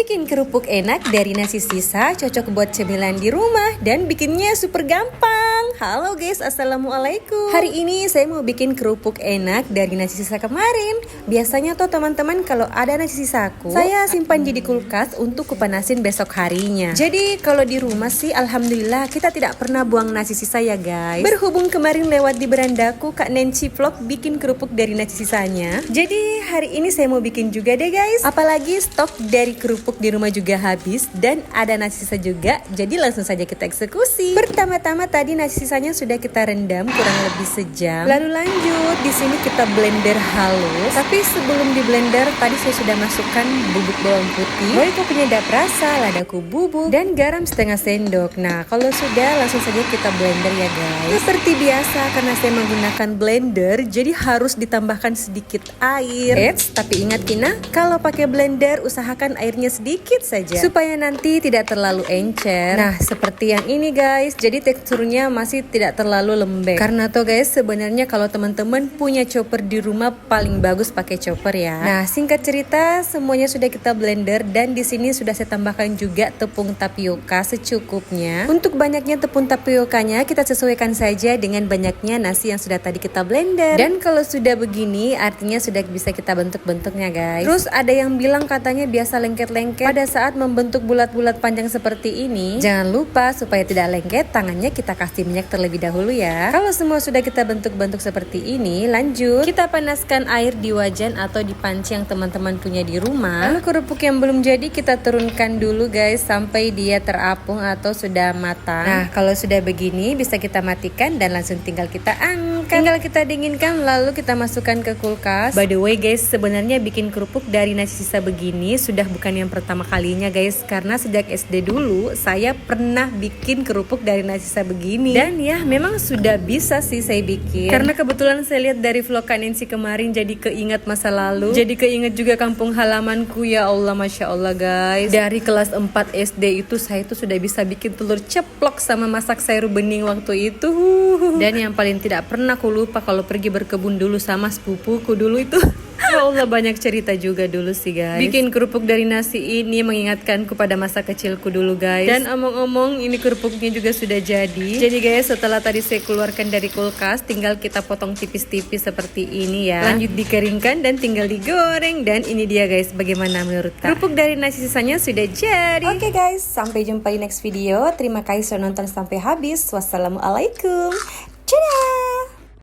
Bikin kerupuk enak dari nasi sisa, cocok buat cemilan di rumah dan bikinnya super gampang. Halo guys, assalamualaikum. Hari ini saya mau bikin kerupuk enak dari nasi sisa kemarin. Biasanya tuh teman-teman kalau ada nasi sisaku, saya simpan di kulkas untuk kupanasin besok harinya. Jadi kalau di rumah sih alhamdulillah kita tidak pernah buang nasi sisa ya guys. Berhubung kemarin lewat di berandaku Kak Nancy vlog bikin kerupuk dari nasi sisanya, jadi hari ini saya mau bikin juga deh guys. Apalagi stok dari kerupuk di rumah juga habis dan ada nasi sisa juga, jadi langsung saja kita eksekusi. Pertama-tama tadi nasi sisanya sudah kita rendam kurang lebih sejam. Lalu lanjut di sini kita blender halus. Tapi sebelum di blender tadi saya sudah masukkan bubuk bawang putih, royco penyedap rasa, ladaku bubuk, dan garam setengah sendok. Nah kalau sudah langsung saja kita blender ya guys. Seperti biasa karena saya menggunakan blender, jadi harus ditambahkan sedikit air. Eits, tapi ingat Kina, kalau pakai blender usahakan airnya sedikit saja supaya nanti tidak terlalu encer. Nah seperti yang ini guys, jadi teksturnya masih tidak terlalu lembek. Karena tuh guys sebenarnya kalau teman-teman punya chopper di rumah paling bagus pakai chopper ya. Nah singkat cerita semuanya sudah kita blender dan di sini sudah saya tambahkan juga tepung tapioka secukupnya. Untuk banyaknya tepung tapiokanya kita sesuaikan saja dengan banyaknya nasi yang sudah tadi kita blender. Dan kalau sudah begini artinya sudah bisa kita bentuk-bentuknya guys. Terus ada yang bilang katanya biasa lengket-lengket pada saat membentuk bulat-bulat panjang seperti ini. Jangan lupa supaya tidak lengket tangannya kita kasih minyak terlebih dahulu ya. Kalau semua sudah kita bentuk-bentuk seperti ini, lanjut kita panaskan air di wajan atau di panci yang teman-teman punya di rumah. Lalu kerupuk yang belum jadi kita turunkan dulu guys sampai dia terapung atau sudah matang. Nah kalau sudah begini bisa kita matikan dan langsung tinggal kita angkat. Tinggal kita dinginkan lalu kita masukkan ke kulkas. By the way guys, sebenarnya bikin kerupuk dari nasi sisa begini sudah bukan yang pertama kalinya guys. Karena sejak SD dulu saya pernah bikin kerupuk dari nasi sisa begini. Dan ya memang sudah bisa sih saya bikin. Karena kebetulan saya lihat dari vlog Kak Nancy kemarin jadi keingat masa lalu. Jadi keinget juga kampung halamanku, ya Allah Masya Allah guys. Dari kelas 4 SD itu saya tuh sudah bisa bikin telur ceplok sama masak sayur bening waktu itu. Dan yang paling tidak pernah aku lupa kalau pergi berkebun dulu sama sepupuku dulu itu. Ya Allah banyak cerita juga dulu sih guys. Bikin kerupuk dari nasi ini mengingatkanku pada masa kecilku dulu guys. Dan omong-omong ini kerupuknya juga sudah jadi. Jadi guys setelah tadi saya keluarkan dari kulkas, tinggal kita potong tipis-tipis seperti ini ya. Lanjut dikeringkan dan tinggal digoreng. Dan ini dia guys, bagaimana menurut Kak? Kerupuk dari nasi sisanya sudah jadi. Oke guys, sampai jumpa di next video. Terima kasih sudah nonton sampai habis. Wassalamualaikum. Dadah.